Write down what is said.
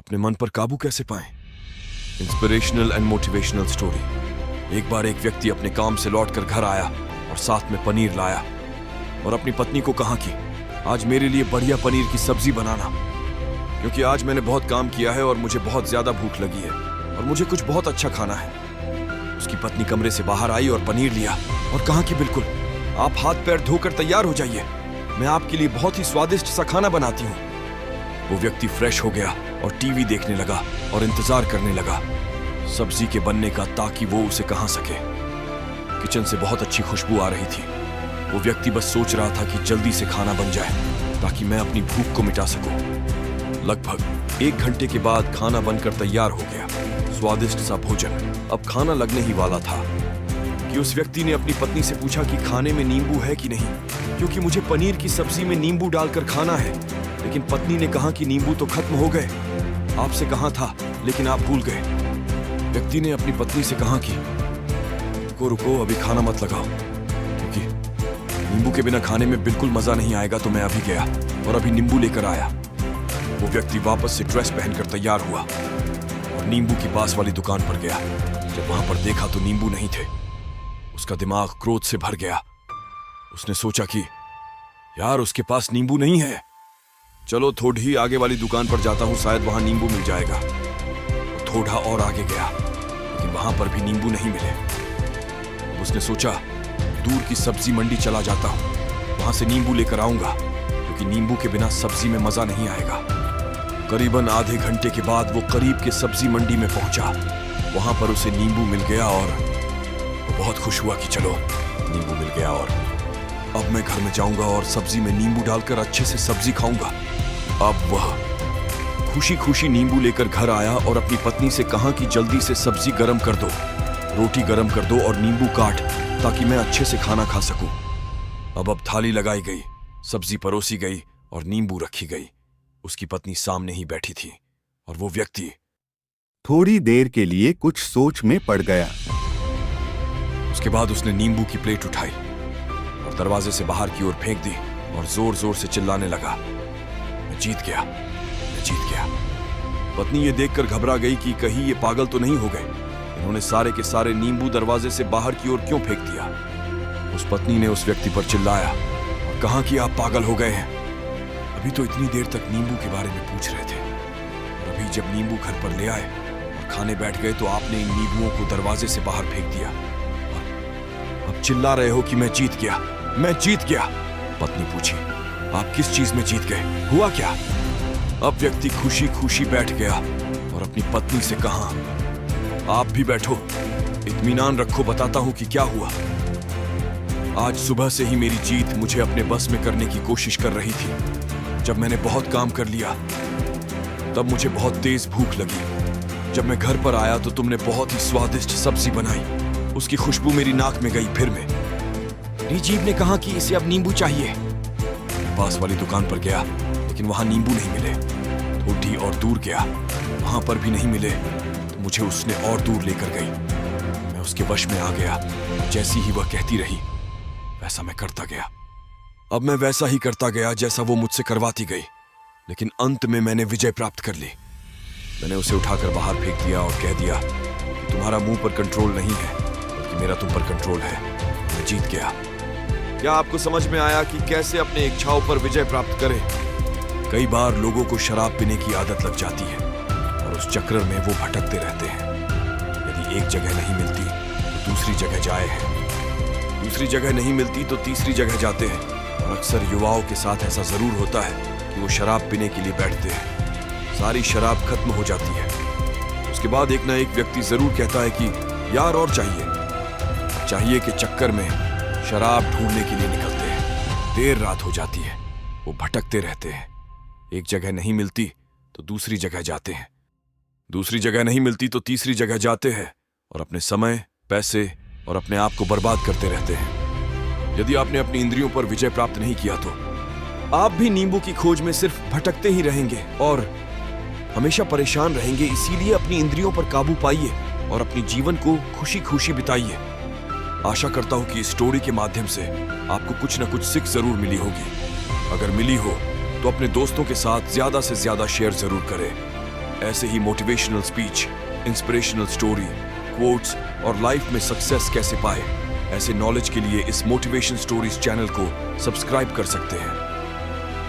अपने मन पर काबू कैसे पाएं? Inspirational and motivational story. एक बार एक व्यक्ति अपने काम से लौटकर घर आया और साथ में पनीर लाया और अपनी पत्नी को कहा कि आज मेरे लिए बढ़िया पनीर की सब्जी बनाना, क्योंकि आज मैंने बहुत काम किया है और मुझे बहुत ज्यादा भूख लगी है और मुझे कुछ बहुत अच्छा खाना है। उसकी पत्नी कमरे से बाहर आई और पनीर लिया और कहा कि बिल्कुल, आप हाथ पैर धोकर तैयार हो जाइए, मैं आपके लिए बहुत ही स्वादिष्ट सा खाना बनाती हूँ। वो व्यक्ति फ्रेश हो गया और टीवी देखने लगा और इंतजार करने लगा सब्जी के बनने का, ताकि वो उसे कहा सके। किचन से बहुत अच्छी खुशबू आ रही थी। वो व्यक्ति बस सोच रहा था कि जल्दी से खाना बन जाए ताकि मैं अपनी भूख को मिटा सकूं। लगभग 1 घंटे के बाद खाना बनकर तैयार हो गया। स्वादिष्ट सा भोजन अब खाना लगने ही वाला था कि उस व्यक्ति ने अपनी पत्नी से पूछा कि खाने में नींबू है कि नहीं, क्योंकि मुझे पनीर की सब्जी में नींबू डालकर खाना है। लेकिन पत्नी ने कहा कि नींबू तो खत्म हो गए, आपसे कहा था लेकिन आप भूल गए। व्यक्ति ने अपनी पत्नी से कहा कि रुको रुको, अभी खाना मत लगाओ, क्योंकि नींबू के बिना खाने में बिल्कुल मजा नहीं आएगा। तो मैं अभी गया और अभी नींबू लेकर आया। वो व्यक्ति वापस से ड्रेस पहनकर तैयार हुआ और नींबू की पास वाली दुकान पर गया। जब वहां पर देखा तो नींबू नहीं थे। उसका दिमाग क्रोध से भर गया। उसने सोचा कि यार, उसके पास नींबू नहीं है, चलो थोड़ी ही आगे वाली दुकान पर जाता हूं, शायद वहां नींबू मिल जाएगा। थोड़ा और आगे गया लेकिन वहां पर भी नींबू नहीं मिले। उसने सोचा दूर की सब्जी मंडी चला जाता हूं, वहां से नींबू लेकर आऊंगा, क्योंकि नींबू के बिना सब्जी में मजा नहीं आएगा। करीबन आधे घंटे के बाद वो करीब के सब्जी मंडी में पहुंचा। वहां पर उसे नींबू मिल गया और वो बहुत खुश हुआ कि चलो नींबू मिल गया और अब मैं घर में जाऊंगा और सब्जी में नींबू डालकर अच्छे से सब्जी खाऊंगा। अब वह खुशी खुशी नींबू लेकर घर आया और अपनी पत्नी से कहा कि जल्दी से सब्जी गर्म कर दो, रोटी गर्म कर दो और नींबू काट, ताकि मैं अच्छे से खाना खा सकूं। अब थाली लगाई गई, सब्जी परोसी गई और नींबू रखी गई। उसकी पत्नी सामने ही बैठी थी और वो व्यक्ति थोड़ी देर के लिए कुछ सोच में पड़ गया। उसके बाद उसने नींबू की प्लेट उठाई और दरवाजे से बाहर की ओर फेंक दी और जोर जोर से चिल्लाने लगा, मैं जीत गया, मैं जीत गया। पत्नी ये देखकर घबरा गई कि कहीं ये पागल तो नहीं हो गए, इन्होंने सारे के सारे नींबू दरवाजे से बाहर की ओर क्यों फेंक दिया। उस पत्नी ने उस व्यक्ति पर चिल्लाया और कहा कि आप पागल हो गए हैं, अभी तो इतनी देर तक नींबू के बारे में पूछ रहे थे और अभी जब नींबू घर पर ले आए और खाने बैठ गए तो आपने इन नींबुओं को दरवाजे से बाहर फेंक दिया और अब चिल्ला रहे हो कि मैं जीत गया, मैं जीत गया। पत्नी पूछी, आप किस चीज में जीत गए, हुआ क्या? अब व्यक्ति खुशी खुशी बैठ गया और अपनी पत्नी से कहा, आप भी बैठो, इत्मीनान रखो, बताता हूं कि क्या हुआ। आज सुबह से ही मेरी जीत मुझे अपने बस में करने की कोशिश कर रही थी। जब मैंने बहुत काम कर लिया तब मुझे बहुत तेज भूख लगी। जब मैं घर पर आया तो तुमने बहुत ही स्वादिष्ट सब्जी बनाई, उसकी खुशबू मेरी नाक में गई। फिर मेरी जीभ ने कहा कि इसे अब नींबू चाहिए। पास वाली दुकान पर गया लेकिन वहां नींबू नहीं मिले। थोड़ी और दूर गया, वहां पर भी नहीं मिले तो मुझे उसने और दूर लेकर गई। मैं उसके वश में आ गया। जैसी ही वह कहती रही वैसा मैं करता गया। अब मैं वैसा ही करता गया जैसा वो मुझसे करवाती गई, लेकिन अंत में मैंने विजय प्राप्त कर ली। मैंने उसे उठाकर बाहर फेंक दिया और कह दिया कि तुम्हारा मुंह पर कंट्रोल नहीं है, बल्कि मेरा तुम पर कंट्रोल है। मैं जीत गया। क्या आपको समझ में आया कि कैसे अपने इच्छाओं पर विजय प्राप्त करें? कई बार लोगों को शराब पीने की आदत लग जाती है और उस चक्र में वो भटकते रहते हैं। यदि एक जगह नहीं मिलती तो दूसरी जगह जाए हैं, दूसरी जगह नहीं मिलती तो तीसरी जगह जाते हैं। और अक्सर युवाओं के साथ ऐसा जरूर होता है कि वो शराब पीने के लिए बैठते हैं, सारी शराब खत्म हो जाती है। उसके बाद एक ना एक व्यक्ति जरूर कहता है कि यार और चाहिए के चक्कर में शराब ढूंढने के लिए निकलते हैं। देर रात हो जाती है, वो भटकते रहते हैं। एक जगह नहीं मिलती तो दूसरी जगह जाते हैं, दूसरी जगह नहीं मिलती तो तीसरी जगह जाते हैं और अपने समय, पैसे और अपने आप को बर्बाद करते रहते हैं। यदि आपने अपनी इंद्रियों पर विजय प्राप्त नहीं किया तो आप भी नींबू की खोज में सिर्फ भटकते ही रहेंगे और हमेशा परेशान रहेंगे। इसीलिए अपनी इंद्रियों पर काबू पाइए और अपनी जीवन को खुशी खुशी बिताइए। आशा करता हूं कि इस स्टोरी के माध्यम से आपको कुछ न कुछ सीख जरूर मिली होगी। अगर मिली हो तो अपने दोस्तों के साथ ज्यादा से ज्यादा शेयर जरूर करें। ऐसे ही motivational speech, inspirational story, quotes और लाइफ में सक्सेस कैसे पाए, ऐसे नॉलेज के लिए इस मोटिवेशन स्टोरीज चैनल को सब्सक्राइब कर सकते हैं।